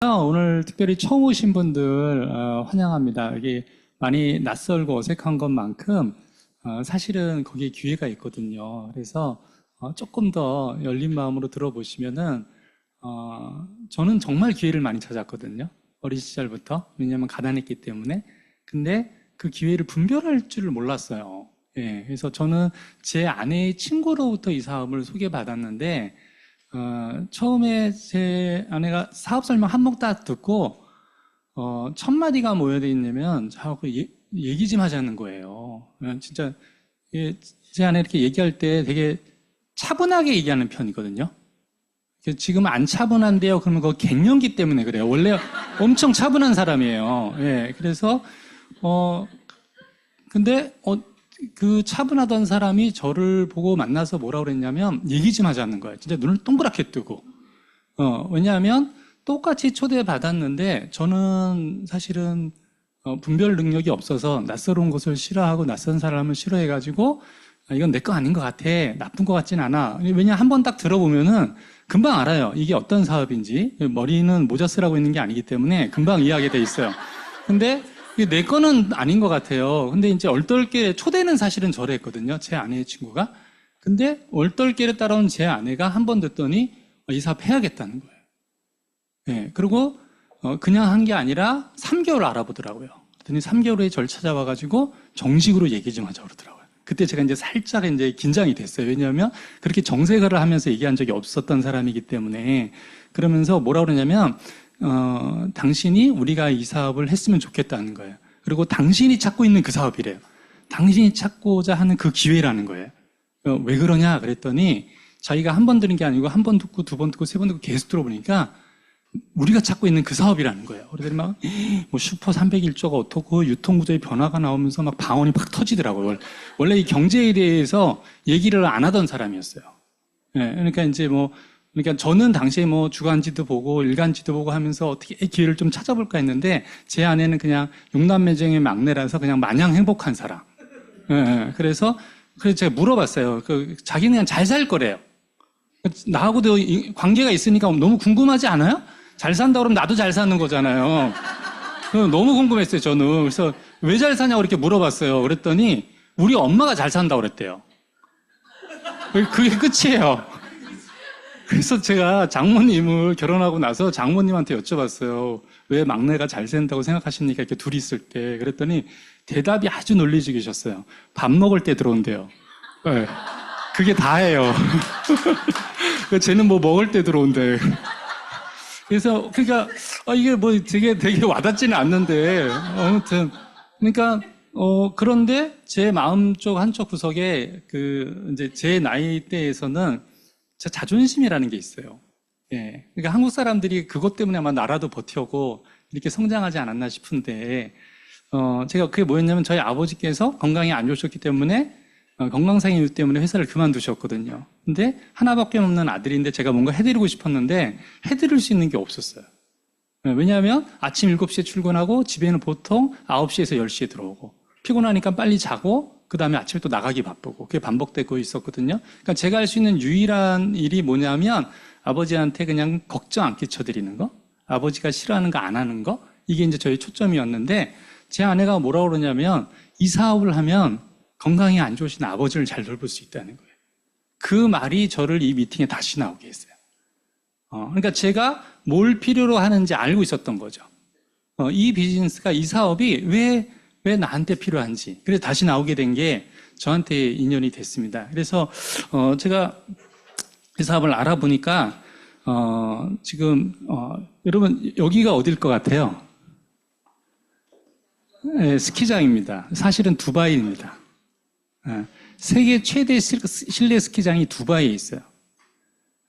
오늘 특별히 처음 오신 분들 환영합니다. 여기 많이 낯설고 어색한 것만큼 사실은 거기에 기회가 있거든요. 그래서 조금 더 열린 마음으로 들어보시면은 저는 정말 기회를 많이 찾았거든요. 어린 시절부터. 왜냐하면 가난했기 때문에. 근데 그 기회를 분별할 줄을 몰랐어요. 예, 그래서 저는 제 아내의 친구로부터 이 사업을 소개받았는데 처음에 제 아내가 사업 설명 한몫 딱 듣고, 첫 마디가 뭐여야 되냐면, 자꾸 얘기 좀 하자는 거예요. 진짜, 제 아내 이렇게 얘기할 때 되게 차분하게 얘기하는 편이거든요. 지금 안 차분한데요? 그러면 그거 갱년기 때문에 그래요. 원래 엄청 차분한 사람이에요. 예, 그래서, 근데, 그 차분하던 사람이 저를 보고 만나서 뭐라 그랬냐면 얘기 좀 하자는 거예요. 진짜 눈을 동그랗게 뜨고. 왜냐하면 똑같이 초대받았는데 저는 사실은 분별 능력이 없어서 낯설은 곳을 싫어하고 낯선 사람을 싫어해가지고 이건 내 거 아닌 것 같아. 나쁜 것 같진 않아. 왜냐 한 번 딱 들어보면은 금방 알아요. 이게 어떤 사업인지. 머리는 모자 쓰라고 있는 게 아니기 때문에 금방 이해하게 돼 있어요. 근데 내 거는 아닌 것 같아요. 근데 이제 얼떨결에 초대는 사실은 저를 했거든요. 제 아내의 친구가. 근데 얼떨결에 따라온 제 아내가 한 번 듣더니 이 사업 해야겠다는 거예요. 네, 그리고 그냥 한 게 아니라 3개월 알아보더라고요. 그랬더니 3개월 후에 저를 찾아와가지고 정식으로 얘기 좀 하자고 그러더라고요. 그때 제가 이제 살짝 이제 긴장이 됐어요. 왜냐하면 그렇게 정색을 하면서 얘기한 적이 없었던 사람이기 때문에. 그러면서 뭐라 그러냐면 당신이 우리가 이 사업을 했으면 좋겠다는 거예요. 그리고 당신이 찾고 있는 그 사업이래요. 당신이 찾고자 하는 그 기회라는 거예요. 왜 그러냐 그랬더니 자기가 한 번 들은 게 아니고 한 번 듣고 두 번 듣고 세 번 듣고 계속 들어보니까 우리가 찾고 있는 그 사업이라는 거예요. 그러더니 막 뭐 슈퍼 301조가 어떻고 유통구조의 변화가 나오면서 막 방언이 팍 터지더라고요. 원래 이 경제에 대해서 얘기를 안 하던 사람이었어요. 네, 그러니까 이제 그러니까 저는 당시에 주간지도 보고 일간지도 보고 하면서 어떻게 기회를 좀 찾아볼까 했는데 제 아내는 그냥 육남매 중의 막내라서 그냥 마냥 행복한 사람. 그래서 제가 물어봤어요. 자기는 그냥 잘 살 거래요. 나하고도 관계가 있으니까 너무 궁금하지 않아요? 잘 산다 그러면 나도 잘 사는 거잖아요. 너무 궁금했어요, 저는. 그래서 왜 잘 사냐고 이렇게 물어봤어요. 그랬더니 우리 엄마가 잘 산다고 그랬대요. 그게 끝이에요. 그래서 제가 장모님을 결혼하고 나서 장모님한테 여쭤봤어요. 왜 막내가 잘 산다고 생각하십니까? 이렇게 둘이 있을 때. 그랬더니 대답이 아주 논리적이셨어요. 밥 먹을 때 들어온대요. 네. 그게 다예요. 쟤는 먹을 때 들어온대. 그래서, 그러니까, 이게 되게 와닿지는 않는데, 아무튼. 그러니까, 그런데 제 마음 쪽 한쪽 구석에 이제 제 나이대에서는 제 자존심이라는 게 있어요. 예. 그러니까 한국 사람들이 그것 때문에 아마 나라도 버텨고 이렇게 성장하지 않았나 싶은데, 제가 그게 뭐였냐면 저희 아버지께서 건강이 안 좋으셨기 때문에 건강상의 이유 때문에 회사를 그만두셨거든요. 근데 하나밖에 없는 아들인데 제가 뭔가 해드리고 싶었는데 해드릴 수 있는 게 없었어요. 왜냐하면 아침 7시에 출근하고 집에는 보통 9시에서 10시에 들어오고 피곤하니까 빨리 자고 그 다음에 아침에 또 나가기 바쁘고 그게 반복되고 있었거든요. 그러니까 제가 할 수 있는 유일한 일이 뭐냐면 아버지한테 그냥 걱정 안 끼쳐드리는 거, 아버지가 싫어하는 거 안 하는 거, 이게 이제 저희 초점이었는데 제 아내가 뭐라고 그러냐면 이 사업을 하면 건강이 안 좋으신 아버지를 잘 돌볼 수 있다는 거예요. 그 말이 저를 이 미팅에 다시 나오게 했어요. 그러니까 제가 뭘 필요로 하는지 알고 있었던 거죠. 이 비즈니스가, 이 사업이 왜 나한테 필요한지. 그래서 다시 나오게 된 게 저한테 인연이 됐습니다. 그래서 제가 이 사업을 알아보니까 지금 여러분 여기가 어딜 것 같아요? 네, 스키장입니다. 사실은 두바이입니다. 세계 최대 실내 스키장이 두바이에 있어요.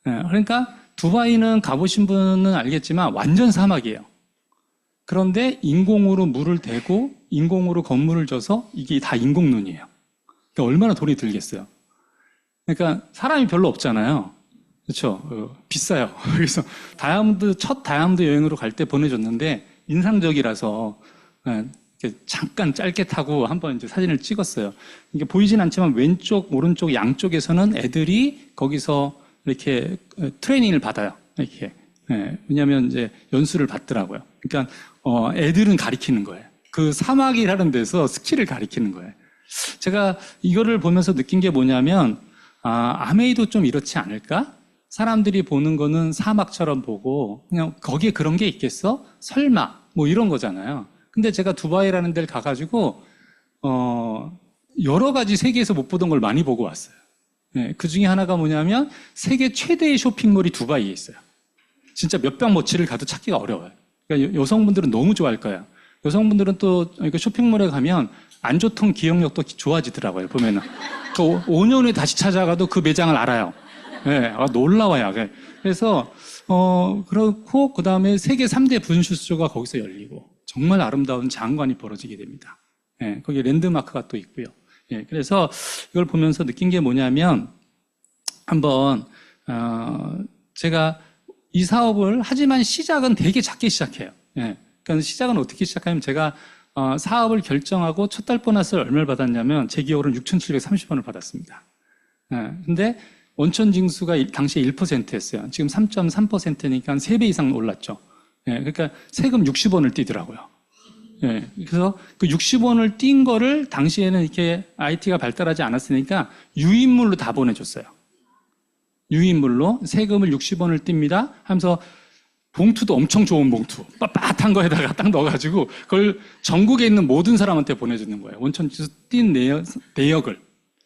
그러니까 두바이는 가보신 분은 알겠지만 완전 사막이에요. 그런데 인공으로 물을 대고 인공으로 건물을 져서 이게 다 인공눈이에요. 그러니까 얼마나 돈이 들겠어요. 그러니까 사람이 별로 없잖아요. 그렇죠? 비싸요. 그래서 첫 다이아몬드 여행으로 갈 때 보내줬는데 인상적이라서 잠깐 짧게 타고 한번 이제 사진을 찍었어요. 이게 보이진 않지만 왼쪽, 오른쪽, 양쪽에서는 애들이 거기서 이렇게 트레이닝을 받아요. 이렇게 예, 왜냐하면 이제 연수를 받더라고요. 그러니까 애들은 가리키는 거예요. 그 사막이라는 데서 스키를 가리키는 거예요. 제가 이거를 보면서 느낀 게 뭐냐면 아메이도 좀 이렇지 않을까? 사람들이 보는 거는 사막처럼 보고 그냥 거기에 그런 게 있겠어? 설마 뭐 이런 거잖아요. 근데 제가 두바이라는 데를 가가지고 여러 가지 세계에서 못 보던 걸 많이 보고 왔어요. 네, 그 중에 하나가 뭐냐면 세계 최대의 쇼핑몰이 두바이에 있어요. 진짜 몇 백 모치를 가도 찾기가 어려워요. 그러니까 여성분들은 너무 좋아할 거예요. 여성분들은 또 쇼핑몰에 가면 안 좋던 기억력도 좋아지더라고요. 보면은 그 5년 후에 다시 찾아가도 그 매장을 알아요. 네, 놀라워요. 그래서 그렇고 그 다음에 세계 3대 분수쇼가 거기서 열리고 정말 아름다운 장관이 벌어지게 됩니다. 네, 거기 랜드마크가 또 있고요. 네, 그래서 이걸 보면서 느낀 게 뭐냐면 한번 제가 이 사업을 하지만 시작은 되게 작게 시작해요. 예. 그러니까 시작은 어떻게 시작하냐면 제가 사업을 결정하고 첫 달 보너스를 얼마를 받았냐면 제 기억으로는 6,730원을 받았습니다. 예. 근데 원천 징수가 당시에 1%였어요. 지금 3.3%니까 한 3배 이상 올랐죠. 예. 그러니까 세금 60원을 떼더라고요. 예. 그래서 그 60원을 띈 거를 당시에는 이렇게 IT가 발달하지 않았으니까 유인물로 다 보내줬어요. 유인물로 세금을 60원을 띱니다 하면서 봉투도 엄청 좋은 봉투 빳빳한 거에다가 딱 넣어가지고 그걸 전국에 있는 모든 사람한테 보내주는 거예요. 원천지수 띈 내역을.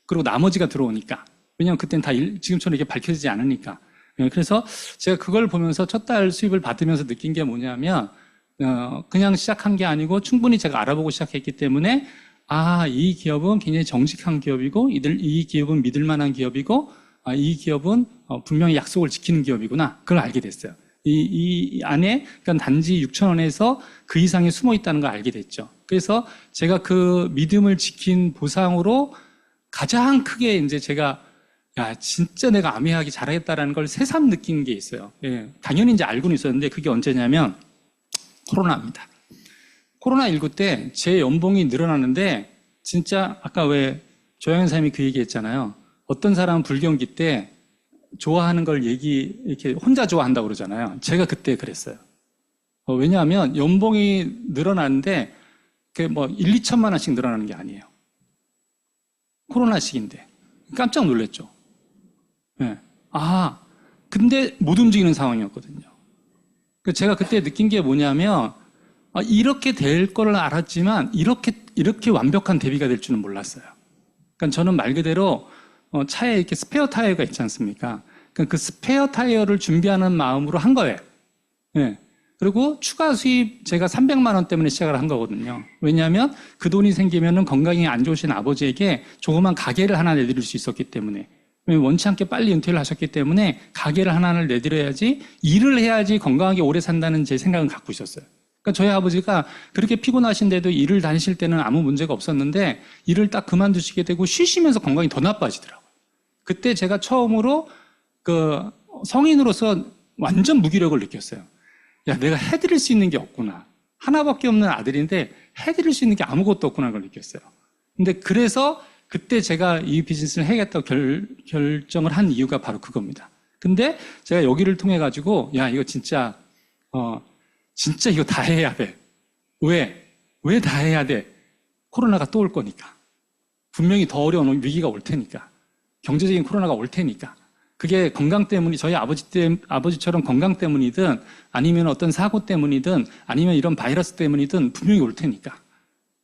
그리고 나머지가 들어오니까. 왜냐하면 그때는 다 지금처럼 이렇게 밝혀지지 않으니까. 그래서 제가 그걸 보면서 첫 달 수입을 받으면서 느낀 게 뭐냐면 그냥 시작한 게 아니고 충분히 제가 알아보고 시작했기 때문에 이 기업은 굉장히 정직한 기업이고 이 기업은 믿을 만한 기업이고 이 기업은 분명히 약속을 지키는 기업이구나. 그걸 알게 됐어요. 이 안에 그러니까 단지 6,000원에서 그 이상이 숨어 있다는 걸 알게 됐죠. 그래서 제가 그 믿음을 지킨 보상으로 가장 크게 이제 제가 진짜 내가 아메하기 잘하겠다라는 걸 새삼 느낀 게 있어요. 예, 당연히 이제 알고는 있었는데 그게 언제냐면 코로나입니다. 코로나19 때 제 연봉이 늘어나는데 진짜 아까 왜 조영현 사님이 그 얘기 했잖아요. 어떤 사람은 불경기 때 좋아하는 걸 이렇게 혼자 좋아한다고 그러잖아요. 제가 그때 그랬어요. 왜냐하면 연봉이 늘어나는데 그게 뭐 1, 2천만 원씩 늘어나는 게 아니에요. 코로나 시기인데. 깜짝 놀랐죠. 네. 근데 못 움직이는 상황이었거든요. 제가 그때 느낀 게 뭐냐면 이렇게 될 거를 알았지만 이렇게 완벽한 대비가 될 줄은 몰랐어요. 그러니까 저는 말 그대로 차에 이렇게 스페어 타이어가 있지 않습니까? 그 스페어 타이어를 준비하는 마음으로 한 거예요. 네. 그리고 추가 수입 제가 300만 원 때문에 시작을 한 거거든요. 왜냐하면 그 돈이 생기면은 건강이 안 좋으신 아버지에게 조그만 가게를 하나 내드릴 수 있었기 때문에 원치 않게 빨리 은퇴를 하셨기 때문에 가게를 하나를 내드려야지 일을 해야지 건강하게 오래 산다는 제 생각은 갖고 있었어요. 그러니까 저희 아버지가 그렇게 피곤하신데도 일을 다니실 때는 아무 문제가 없었는데 일을 딱 그만두시게 되고 쉬시면서 건강이 더 나빠지더라고요. 그때 제가 처음으로 그 성인으로서 완전 무기력을 느꼈어요. 내가 해드릴 수 있는 게 없구나. 하나밖에 없는 아들인데 해드릴 수 있는 게 아무것도 없구나 걸 느꼈어요. 근데 그래서 그때 제가 이 비즈니스를 해야겠다고 결정을 한 이유가 바로 그겁니다. 근데 제가 여기를 통해 가지고 이거 진짜 이거 다 해야 돼. 왜 다 해야 돼? 코로나가 또 올 거니까. 분명히 더 어려운 위기가 올 테니까. 경제적인 코로나가 올 테니까. 그게 건강 때문이 저희 아버지처럼 건강 때문이든 아니면 어떤 사고 때문이든 아니면 이런 바이러스 때문이든 분명히 올 테니까.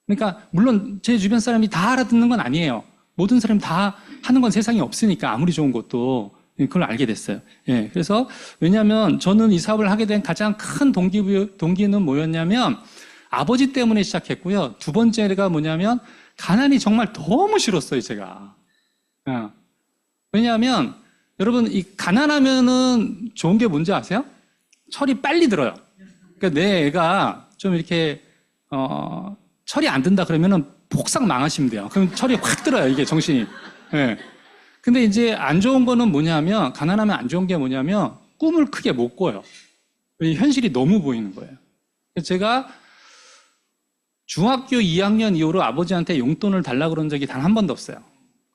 그러니까 물론 제 주변 사람이 다 알아듣는 건 아니에요. 모든 사람이 다 하는 건 세상에 없으니까 아무리 좋은 것도 그걸 알게 됐어요. 예, 그래서 왜냐하면 저는 이 사업을 하게 된 가장 큰 동기는 뭐였냐면 아버지 때문에 시작했고요. 두 번째가 뭐냐면 가난이 정말 너무 싫었어요, 제가. 왜냐하면 여러분 이 가난하면은 좋은 게 뭔지 아세요? 철이 빨리 들어요. 그러니까 내 애가 좀 이렇게 철이 안 든다 그러면은 폭삭 망하시면 돼요. 그럼 철이 확 들어요, 이게 정신이. 예. 근데 이제 안 좋은 거는 뭐냐면 가난하면 안 좋은 게 뭐냐면 꿈을 크게 못 꿔요. 현실이 너무 보이는 거예요. 제가 중학교 2학년 이후로 아버지한테 용돈을 달라고 그런 적이 단 한 번도 없어요.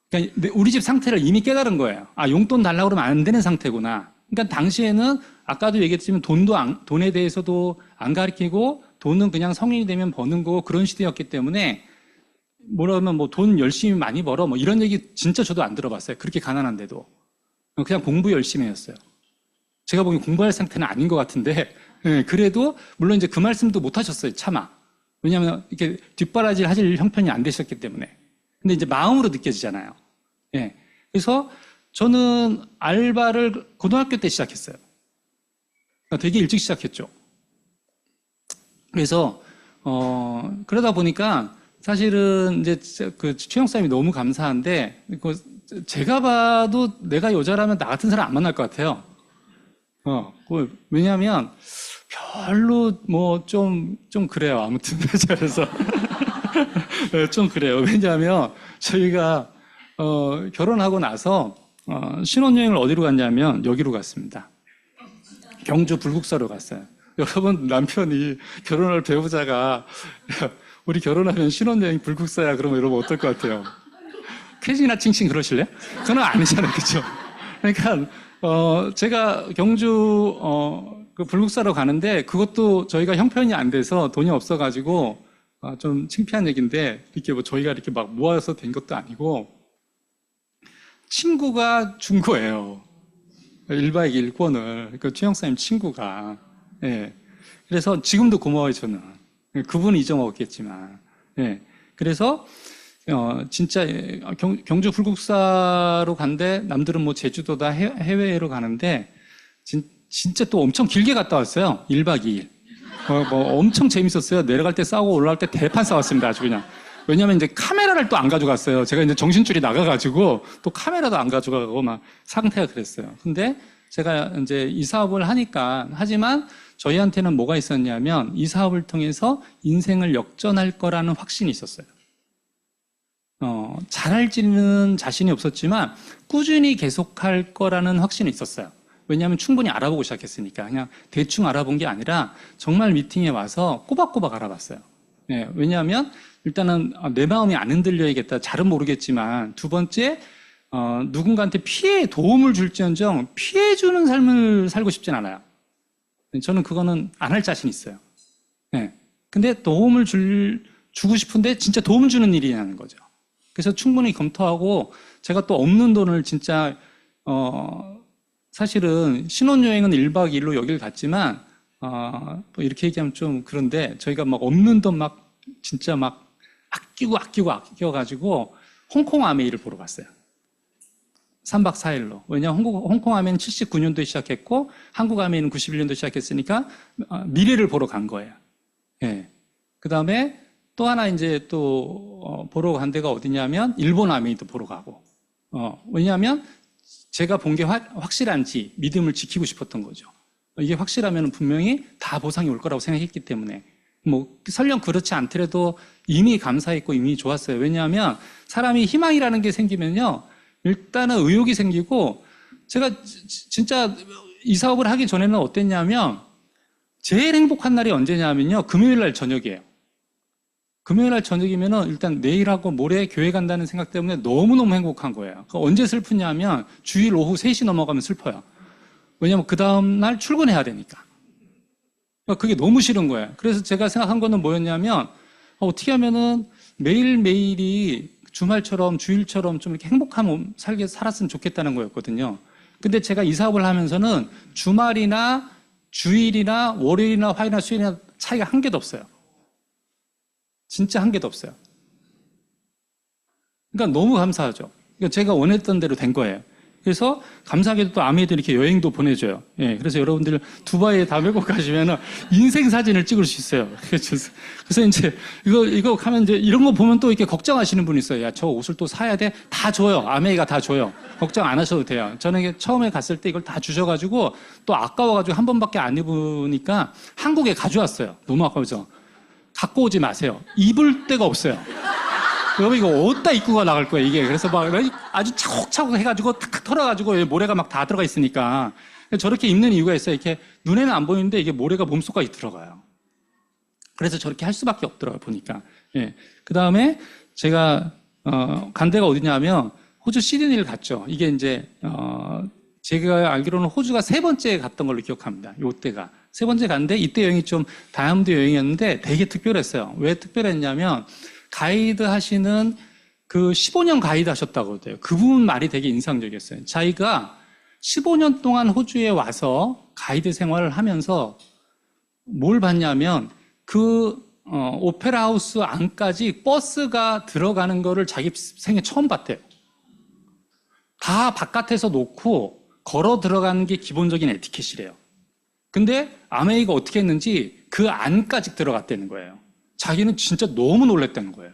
그러니까 우리 집 상태를 이미 깨달은 거예요. 용돈 달라고 그러면 안 되는 상태구나. 그러니까 당시에는 아까도 얘기했지만 돈에 대해서도 안 가르치고 돈은 그냥 성인이 되면 버는 거 그런 시대였기 때문에 뭐라 하면 뭐 돈 열심히 많이 벌어 뭐 이런 얘기 진짜 저도 안 들어봤어요. 그렇게 가난한데도. 그냥 공부 열심히 했어요. 제가 보기엔 공부할 상태는 아닌 것 같은데 예, 그래도 물론 이제 그 말씀도 못 하셨어요. 차마. 왜냐하면 이렇게 뒷바라지를 하실 형편이 안 되셨기 때문에. 근데 이제 마음으로 느껴지잖아요. 예. 그래서 저는 알바를 고등학교 때 시작했어요. 그러니까 되게 일찍 시작했죠. 그래서 그러다 보니까 사실은 이제 그 최영사님이 너무 감사한데 제가 봐도 내가 여자라면 나 같은 사람 안 만날 것 같아요. 왜냐하면 별로 뭐 좀 그래요. 아무튼 그래서 좀 그래요. 왜냐하면 저희가 결혼하고 나서 신혼여행을 어디로 갔냐면 여기로 갔습니다. 경주 불국사로 갔어요. 여러분 남편이 결혼할 배우자가 우리 결혼하면 신혼여행 불국사야 그러면 여러분 어떨 것 같아요? 캐시나 칭칭 그러실래요? 그건 아니잖아요. 그렇죠? 그러니까 제가 경주 그 불국사로 가는데 그것도 저희가 형편이 안 돼서 돈이 없어가지고 좀 창피한 얘기인데 이렇게 뭐 저희가 이렇게 막 모아서 된 것도 아니고 친구가 준 거예요. 1박 2일 권을. 그 최영사님 친구가. 예. 그래서 지금도 고마워요, 저는. 그분은 잊어먹었겠지만. 예. 그래서, 진짜, 경주 불국사로 간데, 남들은 뭐 제주도다 해외로 가는데, 진짜 또 엄청 길게 갔다 왔어요. 1박 2일. 뭐 엄청 재밌었어요. 내려갈 때 싸우고 올라갈 때 대판 싸웠습니다. 아주 그냥. 왜냐면 이제 카메라를 또 안 가져갔어요. 제가 이제 정신줄이 나가가지고 또 카메라도 안 가져가고 막 상태가 그랬어요. 근데 제가 이제 이 사업을 하니까, 하지만 저희한테는 뭐가 있었냐면 이 사업을 통해서 인생을 역전할 거라는 확신이 있었어요. 잘할지는 자신이 없었지만 꾸준히 계속할 거라는 확신이 있었어요. 왜냐하면 충분히 알아보고 시작했으니까. 그냥 대충 알아본 게 아니라 정말 미팅에 와서 꼬박꼬박 알아봤어요. 네, 왜냐하면 일단은 내 마음이 안 흔들려야겠다. 잘은 모르겠지만 두 번째 누군가한테 도움을 줄지언정 피해주는 삶을 살고 싶진 않아요. 저는 그거는 안 할 자신 있어요. 네. 근데 도움을 주고 싶은데 진짜 도움 주는 일이라는 거죠. 그래서 충분히 검토하고 제가 또 없는 돈을 진짜 사실은 신혼여행은 1박 2일로 여길 갔지만 뭐 이렇게 얘기하면 좀 그런데 저희가 막 없는 돈 막 진짜 막 아껴가지고 홍콩 아메이를 보러 갔어요. 3박 4일로. 왜냐하면 홍콩 아메이는 79년도에 시작했고 한국 아메이는 91년도에 시작했으니까 미래를 보러 간 거예요. 예. 그 다음에 또 하나 이제 또 보러 간 데가 어디냐면 일본 아메이도 보러 가고. 왜냐하면 제가 본 게 확실한지 믿음을 지키고 싶었던 거죠. 이게 확실하면 분명히 다 보상이 올 거라고 생각했기 때문에. 뭐 설령 그렇지 않더라도 이미 감사했고 이미 좋았어요. 왜냐하면 사람이 희망이라는 게 생기면요. 일단은 의욕이 생기고 제가 진짜 이 사업을 하기 전에는 어땠냐면 제일 행복한 날이 언제냐면요. 금요일 날 저녁이에요. 금요일 날 저녁이면은 일단 내일하고 모레 교회 간다는 생각 때문에 너무너무 행복한 거예요. 그러니까 언제 슬프냐면 주일 오후 3시 넘어가면 슬퍼요. 왜냐면 그 다음날 출근해야 되니까. 그게 너무 싫은 거예요. 그래서 제가 생각한 거는 뭐였냐면 어떻게 하면은 매일매일이 주말처럼 주일처럼 좀 이렇게 행복한 몸 살았으면 좋겠다는 거였거든요. 근데 제가 이 사업을 하면서는 주말이나 주일이나 월요일이나 화요일이나 수요일이나 차이가 한 개도 없어요. 진짜 한 개도 없어요. 그러니까 너무 감사하죠. 그러니까 제가 원했던 대로 된 거예요. 그래서 감사하게도 또 아메이도 이렇게 여행도 보내줘요. 예, 그래서 여러분들 두바이에 다음에 꼭 가시면 인생 사진을 찍을 수 있어요. 그래서 이제 이거 하면 이제 이런 거 보면 또 이렇게 걱정하시는 분이 있어요. 야, 저 옷을 또 사야 돼? 다 줘요. 아메이가 다 줘요. 걱정 안 하셔도 돼요. 저는 이게 처음에 갔을 때 이걸 다 주셔가지고 또 아까워가지고 한 번밖에 안 입으니까 한국에 가져왔어요. 너무 아까워서. 갖고 오지 마세요. 입을 데가 없어요. 여러분 이거 어디다 입고 나갈 거야 이게. 그래서 막 아주 차곡차곡 해가지고 탁탁 털어가지고 모래가 막 다 들어가 있으니까 저렇게 입는 이유가 있어요. 이렇게 눈에는 안 보이는데 이게 모래가 몸속까지 들어가요. 그래서 저렇게 할 수밖에 없더라고요 보니까. 예. 그 다음에 제가 간 데가 어디냐면 호주 시드니를 갔죠. 이게 이제 제가 알기로는 호주가 세 번째 갔던 걸로 기억합니다. 요때가. 세 번째 갔는데 이때 여행이 좀 다이아몬드 여행이었는데 되게 특별했어요. 왜 특별했냐면 가이드 하시는 그 15년 가이드 하셨다고 해요. 그분 말이 되게 인상적이었어요. 자기가 15년 동안 호주에 와서 가이드 생활을 하면서 뭘 봤냐면 오페라 하우스 안까지 버스가 들어가는 거를 자기 생애 처음 봤대요. 다 바깥에서 놓고 걸어 들어가는 게 기본적인 에티켓이래요. 근데 아메이가 어떻게 했는지 그 안까지 들어갔다는 거예요. 자기는 진짜 너무 놀랬다는 거예요.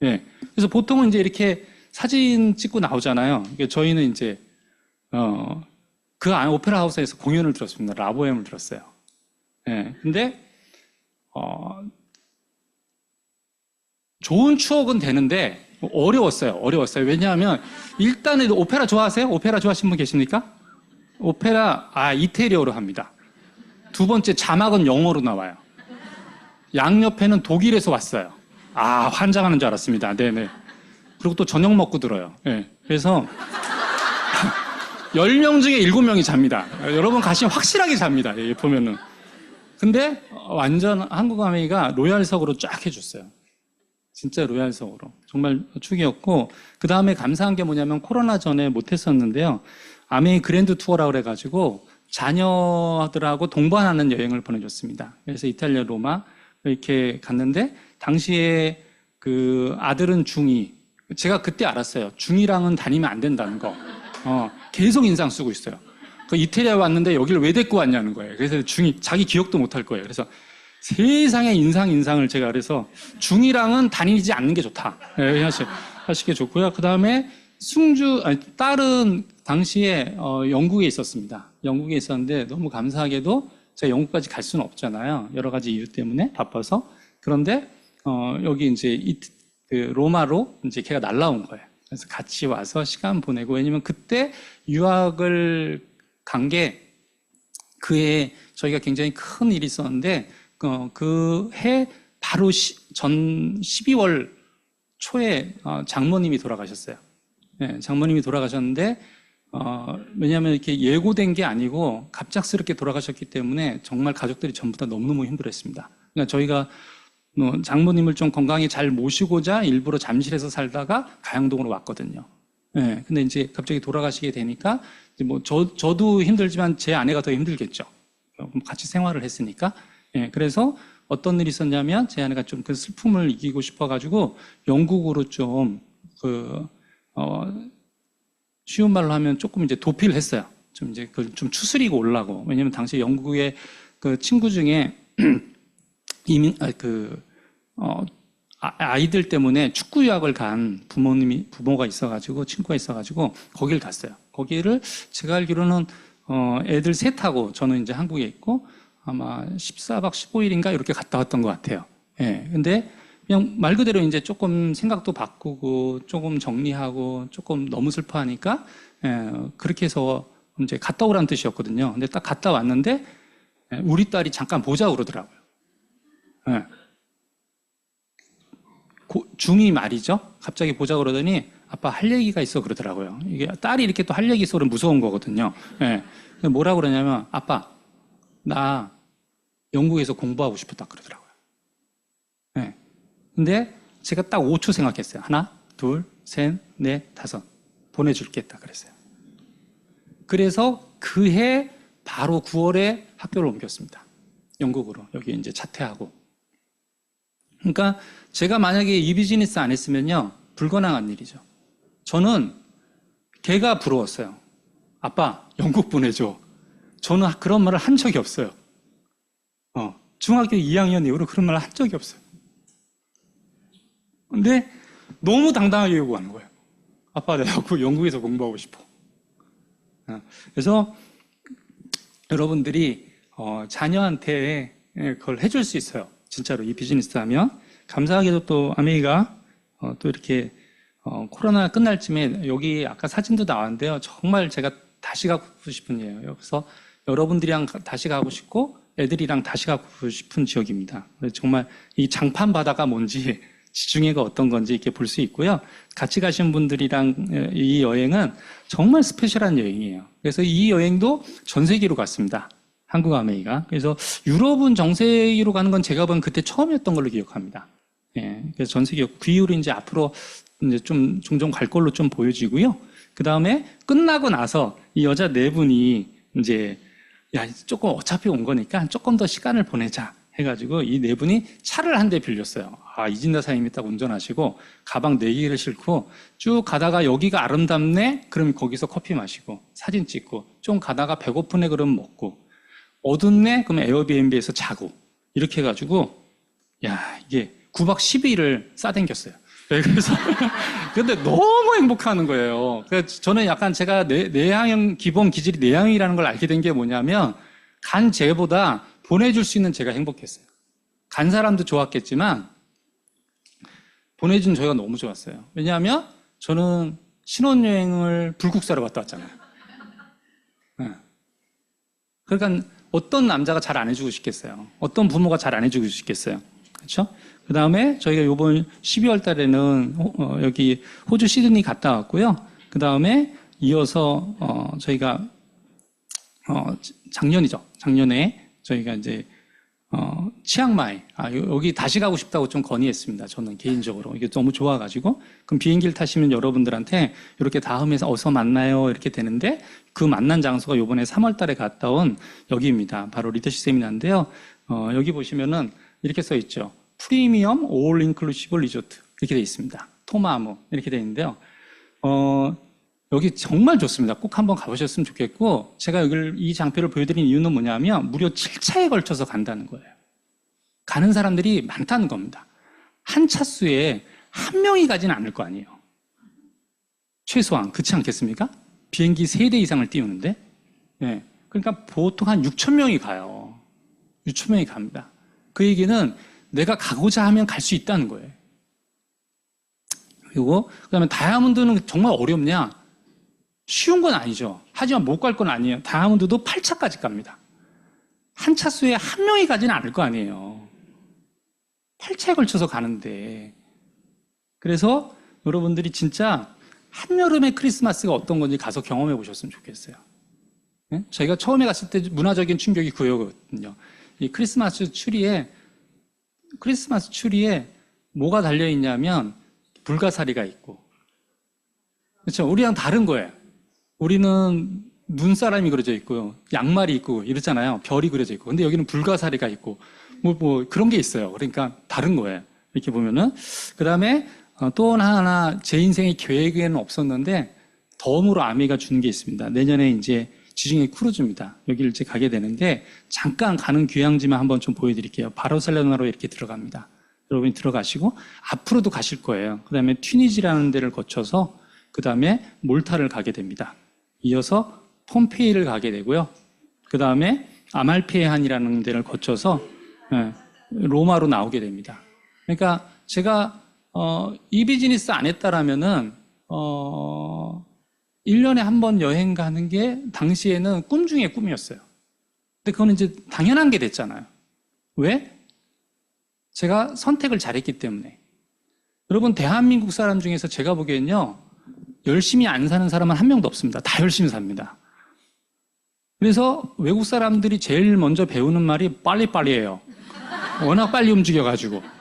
예. 그래서 보통은 이제 이렇게 사진 찍고 나오잖아요. 저희는 이제, 그 안 오페라 하우스에서 공연을 들었습니다. 라보엠을 들었어요. 예. 근데, 좋은 추억은 되는데, 어려웠어요. 왜냐하면, 일단은 오페라 좋아하세요? 오페라 좋아하시는 분 계십니까? 오페라, 이태리어로 합니다. 두 번째, 자막은 영어로 나와요. 양옆에는 독일에서 왔어요. 환장하는 줄 알았습니다. 네네. 그리고 또 저녁 먹고 들어요. 네. 그래서, 10명 중에 7명이 잡니다. 여러분 가시면 확실하게 잡니다. 예, 보면은. 근데, 완전 한국 아메이가 로얄석으로 쫙 해줬어요. 진짜 로얄석으로. 정말 축이었고, 그 다음에 감사한 게 뭐냐면 코로나 전에 못했었는데요. 아메이 그랜드 투어라고 그래가지고 자녀들하고 동반하는 여행을 보내줬습니다. 그래서 이탈리아 로마 이렇게 갔는데, 당시에 그 아들은 중2. 제가 그때 알았어요. 중2랑은 다니면 안 된다는 거. 계속 인상 쓰고 있어요. 그 이태리에 왔는데 여기를 왜 데리고 왔냐는 거예요. 그래서 중2, 자기 기억도 못 할 거예요. 그래서 세상에 인상을 제가 그래서 중2랑은 다니지 않는 게 좋다. 네, 하시게 좋고요. 그 다음에 딸은 당시에 영국에 있었습니다. 영국에 있었는데 너무 감사하게도 제가 영국까지 갈 수는 없잖아요. 여러 가지 이유 때문에 바빠서. 그런데 여기 이제 그 로마로 이제 걔가 날라온 거예요. 그래서 같이 와서 시간 보내고, 왜냐면 그때 유학을 간 게 그해 저희가 굉장히 큰 일이 있었는데 그 해 바로 전 12월 초에 장모님이 돌아가셨어요. 네, 장모님이 돌아가셨는데 왜냐하면 이렇게 예고된 게 아니고 갑작스럽게 돌아가셨기 때문에 정말 가족들이 전부 다 너무너무 힘들었습니다. 그러니까 저희가 장모님을 좀 건강히 잘 모시고자 일부러 잠실에서 살다가 가양동으로 왔거든요. 네, 근데 이제 갑자기 돌아가시게 되니까 이제 저도 힘들지만 제 아내가 더 힘들겠죠. 같이 생활을 했으니까. 네, 그래서 어떤 일이 있었냐면 제 아내가 좀 그 슬픔을 이기고 싶어가지고 영국으로 좀 쉬운 말로 하면 조금 이제 도피를 했어요. 좀 이제 그걸 좀 추스리고 오려고. 왜냐면 당시 영국의 그 친구 중에 아이들 때문에 축구 유학을 간 부모가 있어가지고, 친구가 있어가지고, 거길 갔어요. 거기를 제가 알기로는, 애들 셋하고 저는 이제 한국에 있고, 아마 14박 15일인가 이렇게 갔다 왔던 것 같아요. 예. 근데 그냥 말 그대로 이제 조금 생각도 바꾸고, 조금 정리하고, 조금 너무 슬퍼하니까, 그렇게 해서 이제 갔다 오라는 뜻이었거든요. 근데 딱 갔다 왔는데, 우리 딸이 잠깐 보자고 그러더라고요. 예. 중2 말이죠. 갑자기 보자 그러더니 아빠 할 얘기가 있어 그러더라고요. 이게 딸이 이렇게 또 할 얘기 있어는 무서운 거거든요. 예. 뭐라고 그러냐면 아빠 나 영국에서 공부하고 싶었다 그러더라고요. 예. 근데 제가 딱 5초 생각했어요. 하나, 둘, 셋, 넷, 다섯. 보내줄겠다 그랬어요. 그래서 그해 바로 9월에 학교를 옮겼습니다. 영국으로. 여기 이제 자퇴하고. 그러니까 제가 만약에 이 비즈니스 안 했으면요, 불가능한 일이죠. 저는 걔가 부러웠어요. 아빠, 영국 보내줘. 저는 그런 말을 한 적이 없어요. 중학교 2학년 이후로 그런 말을 한 적이 없어요. 근데 너무 당당하게 요구하는 거예요. 아빠, 내가 영국에서 공부하고 싶어. 그래서 여러분들이 자녀한테 그걸 해줄 수 있어요. 진짜로 이 비즈니스 하면. 감사하게도 또 아메이가 또 이렇게 코로나 끝날 쯤에 여기 아까 사진도 나왔는데요. 정말 제가 다시 가고 싶은 예요. 그래서 여러분들이랑 다시 가고 싶고 애들이랑 다시 가고 싶은 지역입니다. 정말 이 장판 바다가 뭔지 지중해가 어떤 건지 이렇게 볼 수 있고요. 같이 가신 분들이랑 이 여행은 정말 스페셜한 여행이에요. 그래서 이 여행도 전 세계로 갔습니다. 한국 아메이가. 그래서 유럽은 전 세계로 가는 건 제가 본 그때 처음이었던 걸로 기억합니다. 예, 그래서 전 세계 그 이후로 이제 앞으로 이제 좀 종종 갈 걸로 좀 보여지고요. 그 다음에 끝나고 나서 이 여자 네 분이 이제 야, 조금 어차피 온 거니까 조금 더 시간을 보내자 해가지고 이 네 분이 차를 한 대 빌렸어요. 아, 이진다 사님이 딱 운전하시고 가방 네 개를 싣고 쭉 가다가 여기가 아름답네? 그럼 거기서 커피 마시고 사진 찍고 좀 가다가 배고프네? 그러면 먹고 어둡네? 그러면 에어비앤비에서 자고 이렇게 해가지고 야, 이게 9박 10일을 싸댕겼어요. 네, 그래서 근데 너무 행복하는 거예요. 그래서 저는 약간 제가 내향형 기본 기질이 내향이라는 걸 알게 된 게 뭐냐면 간 쟤보다 보내줄 수 있는 제가 행복했어요. 간 사람도 좋았겠지만 보내준 저희가 너무 좋았어요. 왜냐하면 저는 신혼여행을 불국사로 갔다 왔잖아요. 네. 그러니까 어떤 남자가 잘 안 해주고 싶겠어요. 어떤 부모가 잘 안 해주고 싶겠어요. 그렇죠? 그 다음에 저희가 이번 12월 달에는 여기 호주 시드니 갔다 왔고요. 그 다음에 이어서 저희가 작년에 저희가 이제 치앙마이 여기 다시 가고 싶다고 좀 건의했습니다. 저는 개인적으로 이게 너무 좋아가지고 그럼 비행기를 타시면 여러분들한테 이렇게 다음에 어서 만나요 이렇게 되는데 그 만난 장소가 이번에 3월 달에 갔다 온 여기입니다. 바로 리더십 세미나인데요. 여기 보시면은 이렇게 써 있죠. 프리미엄 올 인클루시브 리조트 이렇게 돼 있습니다. 토마무 이렇게 돼 있는데요. 여기 정말 좋습니다. 꼭 한번 가보셨으면 좋겠고 제가 이 장표를 보여드린 이유는 뭐냐면 무려 7차에 걸쳐서 간다는 거예요. 가는 사람들이 많다는 겁니다. 한 차수에 한 명이 가지는 않을 거 아니에요. 최소한 그렇지 않겠습니까? 비행기 3대 이상을 띄우는데 네. 그러니까 보통 한 6천 명이 가요. 6천 명이 갑니다. 그 얘기는 내가 가고자 하면 갈 수 있다는 거예요. 그리고 그다음에 다이아몬드는 정말 어렵냐? 쉬운 건 아니죠. 하지만 못 갈 건 아니에요. 다이아몬드도 8차까지 갑니다. 한 차수에 한 명이 가지는 않을 거 아니에요. 8차에 걸쳐서 가는데. 그래서 여러분들이 진짜 한여름의 크리스마스가 어떤 건지 가서 경험해 보셨으면 좋겠어요. 네? 저희가 처음에 갔을 때 문화적인 충격이 그거거든요. 이 크리스마스 추리에 뭐가 달려있냐면 불가사리가 있고. 그렇죠? 우리랑 다른 거예요. 우리는 눈사람이 그려져 있고요. 양말이 있고 이러잖아요. 별이 그려져 있고. 근데 여기는 불가사리가 있고 뭐 그런 게 있어요. 그러니까 다른 거예요. 이렇게 보면은. 그 다음에 또 하나 제 인생의 계획에는 없었는데 덤으로 아미가 주는 게 있습니다. 내년에 이제 지중해 크루즈입니다. 여기를 이제 가게 되는데 잠깐 가는 귀향지만 한번 좀 보여드릴게요. 바르셀로나로 이렇게 들어갑니다. 여러분이 들어가시고 앞으로도 가실 거예요. 그 다음에 튀니지라는 데를 거쳐서 그 다음에 몰타를 가게 됩니다. 이어서 폼페이를 가게 되고요. 그 다음에 아말피에한이라는 데를 거쳐서 로마로 나오게 됩니다. 그러니까 제가 이 비즈니스 안 했다라면은 1년에 한 번 여행 가는 게 당시에는 꿈 중에 꿈이었어요. 근데 그거는 이제 당연한 게 됐잖아요. 왜? 제가 선택을 잘했기 때문에. 여러분, 대한민국 사람 중에서 제가 보기엔요, 열심히 안 사는 사람은 한 명도 없습니다. 다 열심히 삽니다. 그래서 외국 사람들이 제일 먼저 배우는 말이 빨리빨리예요. 워낙 빨리 움직여가지고.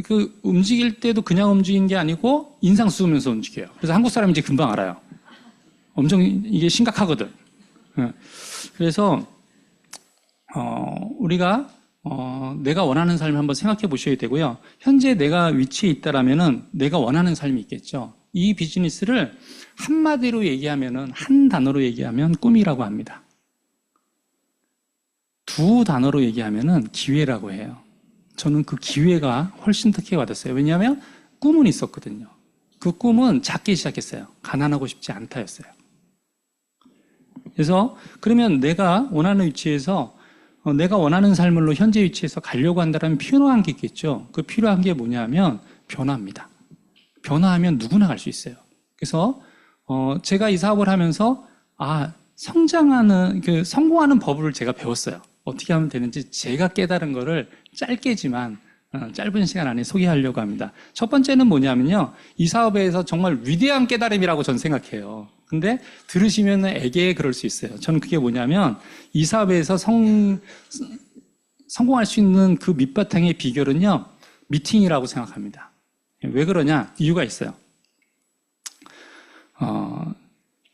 그 움직일 때도 그냥 움직이는 게 아니고 인상 쓰면서 움직여요. 그래서 한국 사람이 이제 금방 알아요. 엄청 이게 심각하거든. 그래서 우리가 내가 원하는 삶을 한번 생각해 보셔야 되고요. 현재 내가 위치에 있다라면은 내가 원하는 삶이 있겠죠. 이 비즈니스를 한마디로 얘기하면은 한 단어로 얘기하면 꿈이라고 합니다. 두 단어로 얘기하면은 기회라고 해요. 저는 그 기회가 훨씬 더 기회가 됐어요. 왜냐하면 꿈은 있었거든요. 그 꿈은 작게 시작했어요. 가난하고 싶지 않다였어요. 그래서 그러면 내가 원하는 위치에서 내가 원하는 삶으로 현재 위치에서 가려고 한다면 필요한 게 있겠죠. 그 필요한 게 뭐냐면 변화입니다. 변화하면 누구나 갈 수 있어요. 그래서 제가 이 사업을 하면서 성공하는 법을 제가 배웠어요. 어떻게 하면 되는지 제가 깨달은 거를 짧게지만 짧은 시간 안에 소개하려고 합니다. 첫 번째는 뭐냐면요. 이 사업에서 정말 위대한 깨달음이라고 저는 생각해요. 근데 들으시면 애게 그럴 수 있어요. 저는 그게 뭐냐면 이 사업에서 성공할 수 있는 그 밑바탕의 비결은요. 미팅이라고 생각합니다. 왜 그러냐? 이유가 있어요.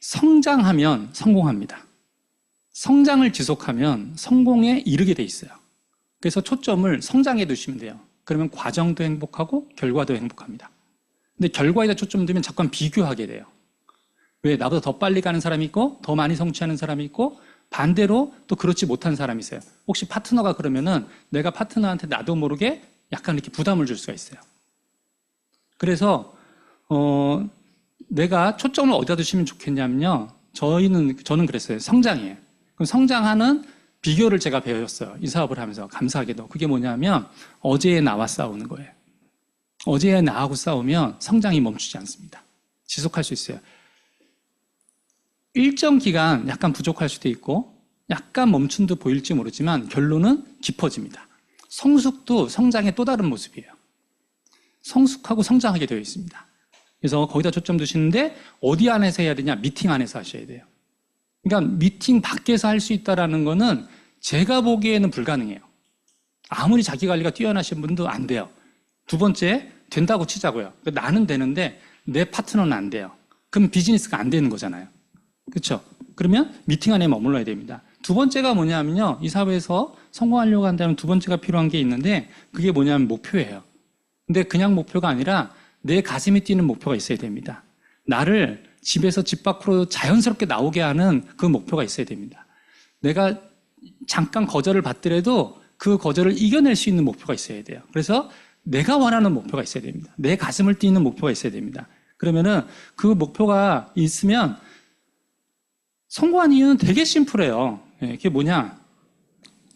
성장하면 성공합니다. 성장을 지속하면 성공에 이르게 돼 있어요. 그래서 초점을 성장에 두시면 돼요. 그러면 과정도 행복하고 결과도 행복합니다. 근데 결과에다 초점 두면 자꾸 비교하게 돼요. 왜? 나보다 더 빨리 가는 사람이 있고 더 많이 성취하는 사람이 있고 반대로 또 그렇지 못한 사람이 있어요. 혹시 파트너가 그러면은 내가 파트너한테 나도 모르게 약간 이렇게 부담을 줄 수가 있어요. 그래서 내가 초점을 어디다 두시면 좋겠냐면요. 저는 그랬어요. 성장이에요. 그럼 성장하는 비결을 제가 배웠어요. 이 사업을 하면서 감사하게도. 그게 뭐냐면 어제의 나와 싸우는 거예요. 어제의 나하고 싸우면 성장이 멈추지 않습니다. 지속할 수 있어요. 일정 기간 약간 부족할 수도 있고 약간 멈춘 듯 보일지 모르지만 결론은 깊어집니다. 성숙도 성장의 또 다른 모습이에요. 성숙하고 성장하게 되어 있습니다. 그래서 거기다 초점 두시는데 어디 안에서 해야 되냐? 미팅 안에서 하셔야 돼요. 그러니까 미팅 밖에서 할 수 있다는 거는 제가 보기에는 불가능해요. 아무리 자기 관리가 뛰어나신 분도 안 돼요. 두 번째, 된다고 치자고요. 나는 되는데 내 파트너는 안 돼요. 그럼 비즈니스가 안 되는 거잖아요. 그렇죠? 그러면 미팅 안에 머물러야 됩니다. 두 번째가 뭐냐면요. 이 사업에서 성공하려고 한다면 두 번째가 필요한 게 있는데 그게 뭐냐면 목표예요. 근데 그냥 목표가 아니라 내 가슴이 뛰는 목표가 있어야 됩니다. 나를 집에서 집 밖으로 자연스럽게 나오게 하는 그 목표가 있어야 됩니다. 내가 잠깐 거절을 받더라도 그 거절을 이겨낼 수 있는 목표가 있어야 돼요. 그래서 내가 원하는 목표가 있어야 됩니다. 내 가슴을 뛰는 목표가 있어야 됩니다. 그러면은 그 목표가 있으면 성공한 이유는 되게 심플해요. 그게 뭐냐?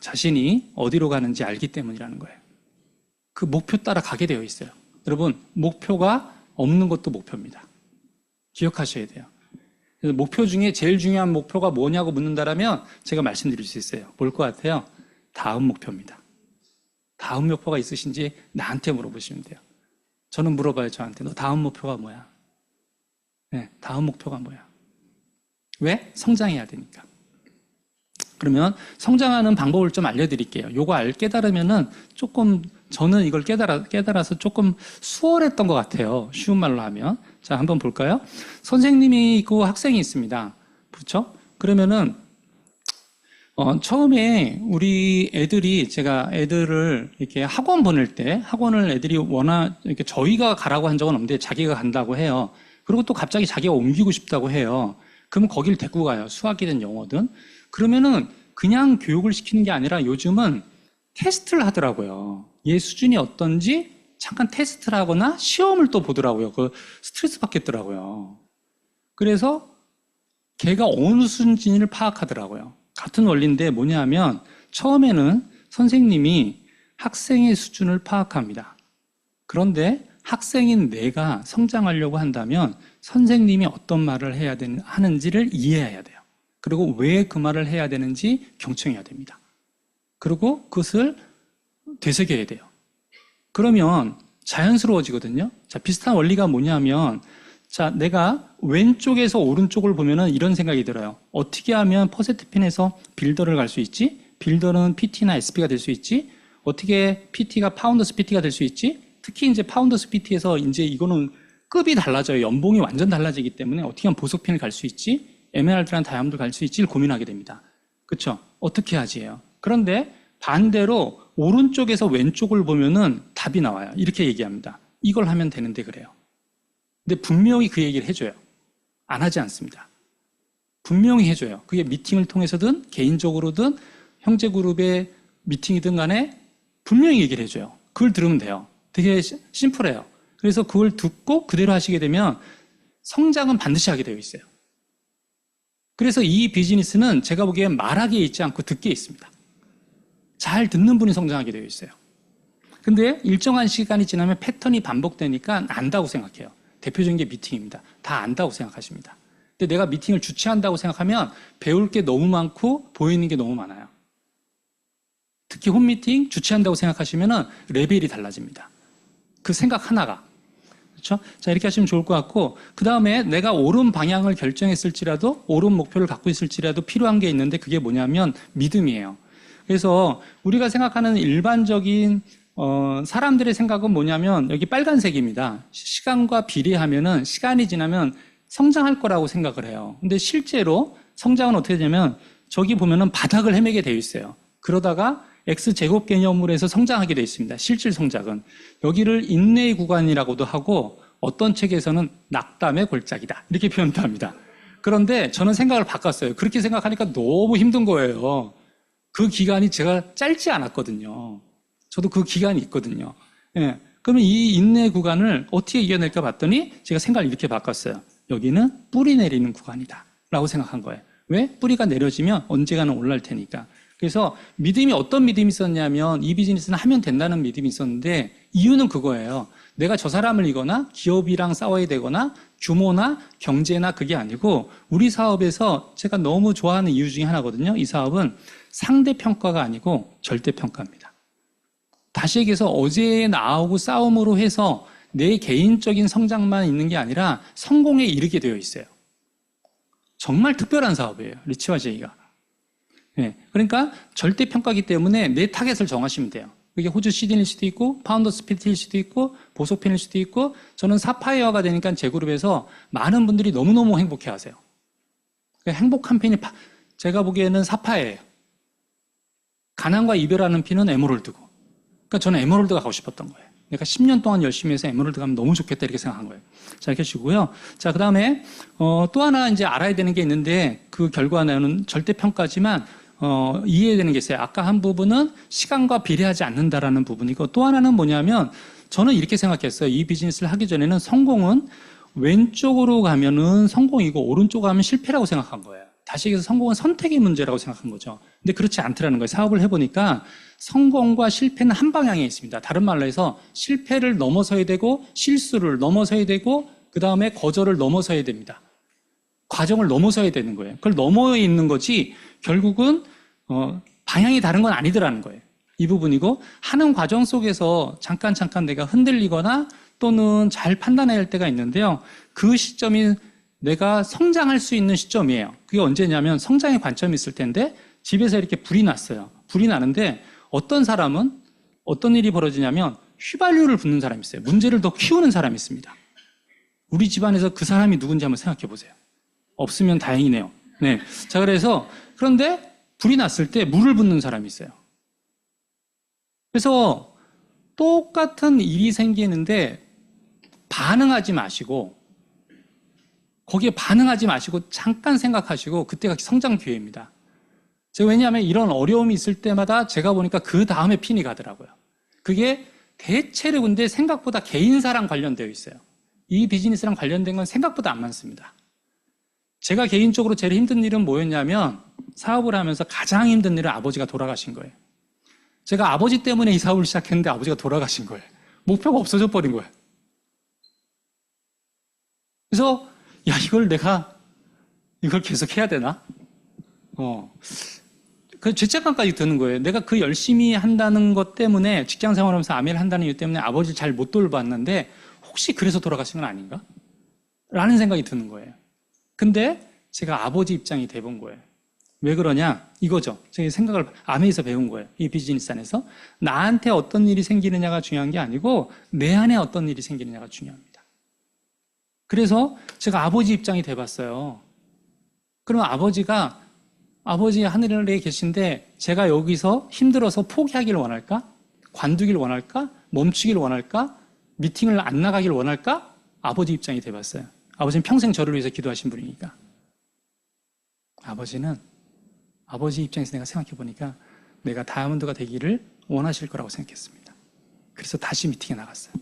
자신이 어디로 가는지 알기 때문이라는 거예요. 그 목표 따라 가게 되어 있어요. 여러분, 목표가 없는 것도 목표입니다. 기억하셔야 돼요. 그래서 목표 중에 제일 중요한 목표가 뭐냐고 묻는다라면 제가 말씀드릴 수 있어요. 뭘 것 같아요? 다음 목표입니다. 다음 목표가 있으신지 나한테 물어보시면 돼요. 저는 물어봐요, 저한테. 너 다음 목표가 뭐야? 네, 다음 목표가 뭐야? 왜? 성장해야 되니까. 그러면 성장하는 방법을 좀 알려드릴게요. 요거 깨달으면은 조금, 저는 이걸 깨달아서 조금 수월했던 것 같아요. 쉬운 말로 하면. 자, 한번 볼까요? 선생님이 있고 학생이 있습니다. 그렇죠? 그러면은, 처음에 우리 애들이, 제가 애들을 이렇게 학원 보낼 때, 학원을 애들이 이렇게 저희가 가라고 한 적은 없는데 자기가 간다고 해요. 그리고 또 갑자기 자기가 옮기고 싶다고 해요. 그러면 거기를 데리고 가요. 수학이든 영어든. 그러면은 그냥 교육을 시키는 게 아니라 요즘은 테스트를 하더라고요. 얘 수준이 어떤지 잠깐 테스트를 하거나 시험을 또 보더라고요. 그 스트레스 받겠더라고요. 그래서 걔가 어느 수준인지를 파악하더라고요. 같은 원리인데 뭐냐 하면 처음에는 선생님이 학생의 수준을 파악합니다. 그런데 학생인 내가 성장하려고 한다면 선생님이 어떤 말을 하는지를 이해해야 돼요. 그리고 왜 그 말을 해야 되는지 경청해야 됩니다. 그리고 그것을 되새겨야 돼요. 그러면 자연스러워지거든요. 자, 비슷한 원리가 뭐냐면, 자, 내가 왼쪽에서 오른쪽을 보면은 이런 생각이 들어요. 어떻게 하면 퍼센트핀에서 빌더를 갈 수 있지? 빌더는 PT나 SP가 될 수 있지? 어떻게 PT가 파운더스 PT가 될 수 있지? 특히 이제 파운더스 PT에서 이제 이거는 급이 달라져요. 연봉이 완전 달라지기 때문에 어떻게 하면 보석핀을 갈 수 있지? 에메랄드랑 다이아몬드를 갈 수 있지를 고민하게 됩니다. 그렇죠? 어떻게 하지요? 그런데 반대로 오른쪽에서 왼쪽을 보면은 답이 나와요. 이렇게 얘기합니다. 이걸 하면 되는데 그래요. 근데 분명히 그 얘기를 해줘요. 안 하지 않습니다. 분명히 해줘요. 그게 미팅을 통해서든 개인적으로든 형제그룹의 미팅이든 간에 분명히 얘기를 해줘요. 그걸 들으면 돼요. 되게 심플해요. 그래서 그걸 듣고 그대로 하시게 되면 성장은 반드시 하게 되어 있어요. 그래서 이 비즈니스는 제가 보기엔 말하기에 있지 않고 듣기에 있습니다. 잘 듣는 분이 성장하게 되어 있어요. 근데 일정한 시간이 지나면 패턴이 반복되니까 안다고 생각해요. 대표적인 게 미팅입니다. 다 안다고 생각하십니다. 근데 내가 미팅을 주최한다고 생각하면 배울 게 너무 많고 보이는 게 너무 많아요. 특히 홈미팅 주최한다고 생각하시면은 레벨이 달라집니다. 그 생각 하나가. 그렇죠? 자, 이렇게 하시면 좋을 것 같고, 그 다음에 내가 옳은 방향을 결정했을지라도, 옳은 목표를 갖고 있을지라도 필요한 게 있는데 그게 뭐냐면 믿음이에요. 그래서 우리가 생각하는 일반적인 사람들의 생각은 뭐냐면 여기 빨간색입니다. 시간과 비례하면은 시간이 지나면 성장할 거라고 생각을 해요. 근데 실제로 성장은 어떻게 되냐면 저기 보면은 바닥을 헤매게 되어 있어요. 그러다가 X제곱 개념으로 해서 성장하게 되어 있습니다. 실질 성장은. 여기를 인내의 구간이라고도 하고 어떤 책에서는 낙담의 골짜기다. 이렇게 표현도 합니다. 그런데 저는 생각을 바꿨어요. 그렇게 생각하니까 너무 힘든 거예요. 그 기간이 제가 짧지 않았거든요. 저도 그 기간이 있거든요. 예. 그러면 이 인내 구간을 어떻게 이겨낼까 봤더니 제가 생각을 이렇게 바꿨어요. 여기는 뿌리 내리는 구간이다. 라고 생각한 거예요. 왜? 뿌리가 내려지면 언젠가는 올라올 테니까. 그래서 믿음이 어떤 믿음이 있었냐면 이 비즈니스는 하면 된다는 믿음이 있었는데 이유는 그거예요. 내가 저 사람을 이거나 기업이랑 싸워야 되거나 규모나 경제나 그게 아니고 우리 사업에서 제가 너무 좋아하는 이유 중에 하나거든요. 이 사업은 상대평가가 아니고 절대평가입니다. 다시 얘기해서 어제 나오고 싸움으로 해서 내 개인적인 성장만 있는 게 아니라 성공에 이르게 되어 있어요. 정말 특별한 사업이에요. 리치와 제이가. 네, 그러니까 절대평가이기 때문에 내 타겟을 정하시면 돼요. 그게 호주 시드니일 수도 있고 파운더스 피트일 수도 있고 보석펜일 수도 있고 저는 사파이어가 되니까 제 그룹에서 많은 분들이 너무너무 행복해하세요. 행복한 펜이 제가 보기에는 사파이어예요. 가난과 이별하는 핀은 에메랄드고. 그러니까 저는 에메랄드가 가고 싶었던 거예요. 내가 10년 동안 열심히 해서 에메랄드 가면 너무 좋겠다 이렇게 생각한 거예요. 자, 이렇게 하시고요. 자, 그 다음에 또 하나 이제 알아야 되는 게 있는데 그 결과는 절대평가지만 이해해야 되는 게 있어요. 아까 한 부분은 시간과 비례하지 않는다라는 부분이고 또 하나는 뭐냐면 저는 이렇게 생각했어요. 이 비즈니스를 하기 전에는 성공은 왼쪽으로 가면은 성공이고 오른쪽으로 가면 실패라고 생각한 거예요. 다시 얘기해서 성공은 선택의 문제라고 생각한 거죠. 근데 그렇지 않더라는 거예요. 사업을 해보니까 성공과 실패는 한 방향에 있습니다. 다른 말로 해서 실패를 넘어서야 되고 실수를 넘어서야 되고 그 다음에 거절을 넘어서야 됩니다. 과정을 넘어서야 되는 거예요. 그걸 넘어 있는 거지 결국은 방향이 다른 건 아니더라는 거예요. 이 부분이고 하는 과정 속에서 잠깐 내가 흔들리거나 또는 잘 판단해야 할 때가 있는데요. 그 시점이 내가 성장할 수 있는 시점이에요. 그게 언제냐면 성장의 관점이 있을 텐데 집에서 이렇게 불이 났어요. 불이 나는데 어떤 사람은 어떤 일이 벌어지냐면 휘발유를 붓는 사람이 있어요. 문제를 더 키우는 사람이 있습니다. 우리 집안에서 그 사람이 누군지 한번 생각해 보세요. 없으면 다행이네요. 네. 자, 그래서 그런데 불이 났을 때 물을 붓는 사람이 있어요. 그래서 똑같은 일이 생기는데 반응하지 마시고 거기에 반응하지 마시고 잠깐 생각하시고 그때가 성장 기회입니다. 제가 왜냐하면 이런 어려움이 있을 때마다 제가 보니까 그 다음에 핀이 가더라고요. 그게 대체로 근데 생각보다 개인사랑 관련되어 있어요. 이 비즈니스랑 관련된 건 생각보다 안 많습니다. 제가 개인적으로 제일 힘든 일은 뭐였냐면 사업을 하면서 가장 힘든 일은 아버지가 돌아가신 거예요. 제가 아버지 때문에 이 사업을 시작했는데 아버지가 돌아가신 거예요. 목표가 없어져 버린 거예요. 그래서 야, 이걸 계속 해야 되나? 그 죄책감까지 드는 거예요. 내가 그 열심히 한다는 것 때문에 직장 생활하면서 아메를 한다는 이유 때문에 아버지를 잘 못 돌봤는데 혹시 그래서 돌아가신 건 아닌가? 라는 생각이 드는 거예요. 근데 제가 아버지 입장이 돼본 거예요. 왜 그러냐? 이거죠. 제가 생각을 아메에서 배운 거예요. 이 비즈니스 안에서. 나한테 어떤 일이 생기느냐가 중요한 게 아니고 내 안에 어떤 일이 생기느냐가 중요합니다. 그래서 제가 아버지 입장이 돼봤어요. 그러면 아버지 하늘에 계신데 제가 여기서 힘들어서 포기하길 원할까? 관두길 원할까? 멈추길 원할까? 미팅을 안 나가길 원할까? 아버지 입장이 돼봤어요. 아버지는 평생 저를 위해서 기도하신 분이니까. 아버지 입장에서 내가 생각해보니까 내가 다이아몬드가 되기를 원하실 거라고 생각했습니다. 그래서 다시 미팅에 나갔어요.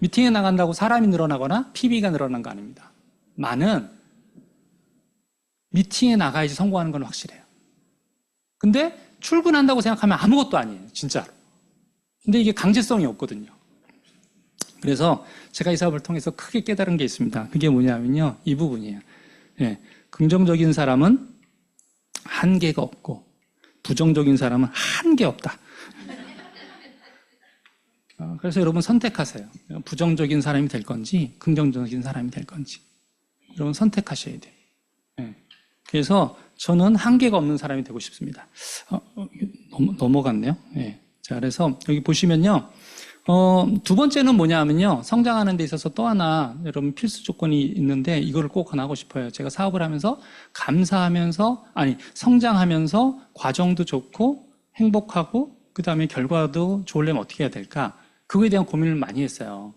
미팅에 나간다고 사람이 늘어나거나 PB가 늘어난 거 아닙니다. 많은 미팅에 나가야지 성공하는 건 확실해요. 근데 출근한다고 생각하면 아무것도 아니에요. 진짜로. 근데 이게 강제성이 없거든요. 그래서 제가 이 사업을 통해서 크게 깨달은 게 있습니다. 그게 뭐냐면요. 이 부분이에요. 예, 긍정적인 사람은 한계가 없고 부정적인 사람은 한계 없다. 그래서 여러분 선택하세요. 부정적인 사람이 될 건지 긍정적인 사람이 될 건지 여러분 선택하셔야 돼요. 네. 그래서 저는 한계가 없는 사람이 되고 싶습니다. 넘어갔네요. 네. 자, 그래서 여기 보시면요. 두 번째는 뭐냐면요. 성장하는 데 있어서 또 하나 여러분 필수 조건이 있는데 이거를 꼭 하나 하고 싶어요. 제가 사업을 하면서 성장하면서 과정도 좋고 행복하고 그 다음에 결과도 좋으려면 어떻게 해야 될까? 그거에 대한 고민을 많이 했어요.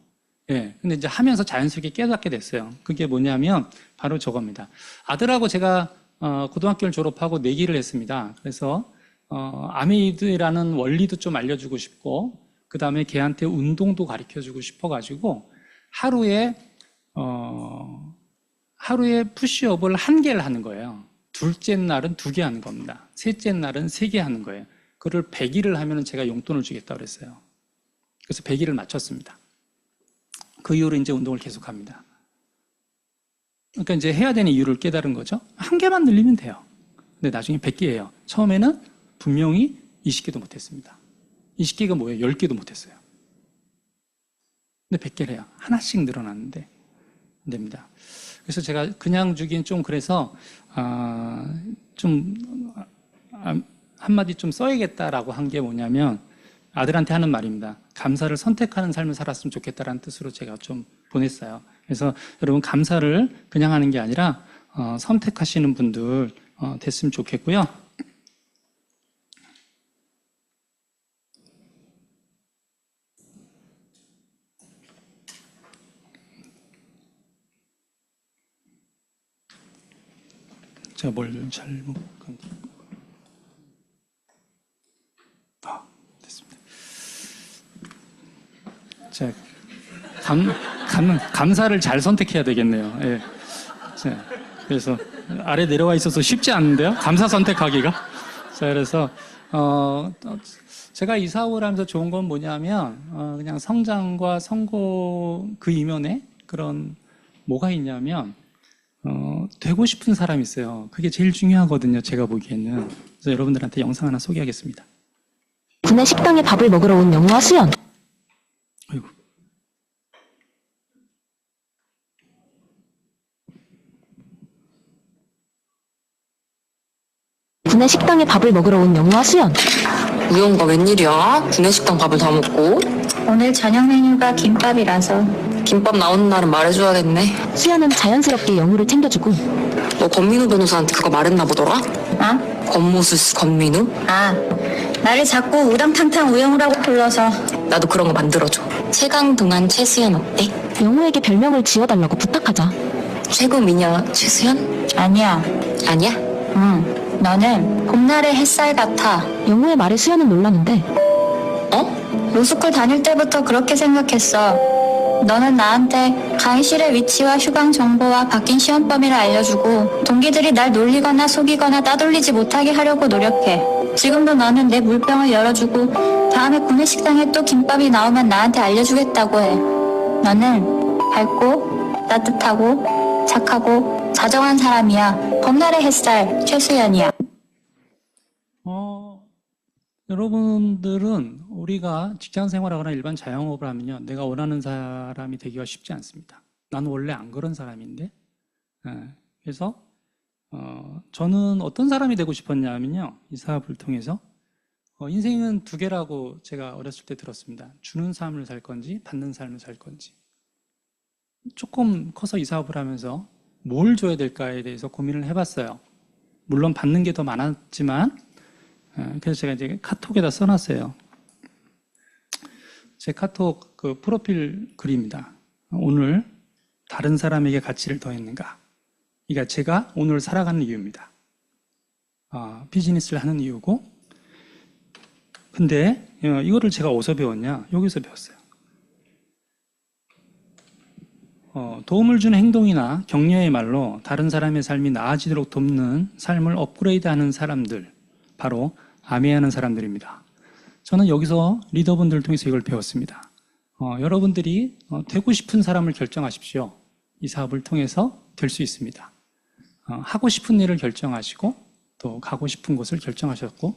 예. 근데 이제 하면서 자연스럽게 깨닫게 됐어요. 그게 뭐냐면 바로 저겁니다. 아들하고 제가 고등학교를 졸업하고 내기를 했습니다. 그래서 아메이드라는 원리도 좀 알려주고 싶고 그 다음에 걔한테 운동도 가르쳐주고 싶어가지고 하루에 푸시업을 1개를 하는 거예요. 둘째 날은 2개 하는 겁니다. 셋째 날은 3개 하는 거예요. 그걸 100일을 하면 제가 용돈을 주겠다고 그랬어요. 그래서 100일을 맞췄습니다. 그 이후로 이제 운동을 계속합니다. 그러니까 이제 해야 되는 이유를 깨달은 거죠. 1개만 늘리면 돼요. 근데 나중에 100개예요. 처음에는 분명히 20개도 못했습니다. 20개가 뭐예요? 10개도 못했어요. 근데 100개를 해요. 하나씩 늘어났는데 안 됩니다. 그래서 제가 그냥 주긴 좀 그래서 한마디 좀 써야겠다라고 한 게 뭐냐면 아들한테 하는 말입니다. 감사를 선택하는 삶을 살았으면 좋겠다라는 뜻으로 제가 좀 보냈어요. 그래서 여러분 감사를 그냥 하는 게 아니라 선택하시는 분들 됐으면 좋겠고요. 제가 뭘 잘못 건지. 됐습니다. 자, 감사를 잘 선택해야 되겠네요. 예. 자, 그래서 아래 내려와 있어서 쉽지 않은데요. 감사 선택하기가. 자, 그래서 제가 이 사업을 하면서 좋은 건 뭐냐면 그냥 성장과 성공 그 이면에 그런 뭐가 있냐면 되고 싶은 사람이 있어요. 그게 제일 중요하거든요. 제가 보기에는. 그래서 여러분들한테 영상 하나 소개하겠습니다. 구내 식당에 밥을 먹으러 온 영화 수연. 아이고. 구내 식당에 밥을 먹으러 온 영화 수연. 우영과 웬일이야? 구내식당 밥을 다 먹고? 오늘 저녁 메뉴가 김밥이라서. 김밥 나오는 날은 말해줘야겠네. 수연은 자연스럽게 영우를 챙겨주고. 너 권민우 변호사한테 그거 말했나 보더라? 아? 권모수스 권민우? 나를 자꾸 우당탕탕 우영우라고 불러서. 나도 그런 거 만들어줘. 최강동안 최수연 어때? 영우에게 별명을 지어달라고 부탁하자. 최고 미녀 최수연? 아니야. 아니야? 응. 너는 봄날의 햇살 같아. 영우의 말에 수연은 놀랐는데. 로스쿨 다닐 때부터 그렇게 생각했어. 너는 나한테 강의실의 위치와 휴강 정보와 바뀐 시험 범위를 알려주고 동기들이 날 놀리거나 속이거나 따돌리지 못하게 하려고 노력해. 지금도 너는 내 물병을 열어주고 다음에 구내식당에 또 김밥이 나오면 나한테 알려주겠다고 해. 너는 밝고 따뜻하고 착하고 다정한 사람이야. 봄날의 햇살 최수연이야. 여러분들은 우리가 직장 생활하거나 일반 자영업을 하면요, 내가 원하는 사람이 되기가 쉽지 않습니다. 나는 원래 안 그런 사람인데. 그래서 저는 어떤 사람이 되고 싶었냐면요, 이 사업을 통해서 인생은 2개라고 제가 어렸을 때 들었습니다. 주는 삶을 살 건지 받는 삶을 살 건지. 조금 커서 이 사업을 하면서 뭘 줘야 될까에 대해서 고민을 해봤어요. 물론 받는 게 더 많았지만 그래서 제가 이제 카톡에다 써놨어요. 제 카톡 그 프로필 글입니다. 오늘 다른 사람에게 가치를 더했는가? 그러니까 제가 오늘 살아가는 이유입니다. 비즈니스를 하는 이유고. 근데 이거를 제가 어디서 배웠냐? 여기서 배웠어요. 도움을 주는 행동이나 격려의 말로 다른 사람의 삶이 나아지도록 돕는 삶을 업그레이드하는 사람들, 바로 아메하는 사람들입니다. 저는 여기서 리더분들을 통해서 이걸 배웠습니다. 여러분들이 되고 싶은 사람을 결정하십시오. 이 사업을 통해서 될 수 있습니다. 하고 싶은 일을 결정하시고 또 가고 싶은 곳을 결정하셨고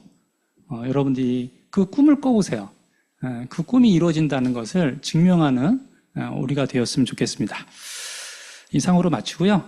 여러분들이 그 꿈을 꿔보세요. 그 꿈이 이루어진다는 것을 증명하는 우리가 되었으면 좋겠습니다. 이상으로 마치고요.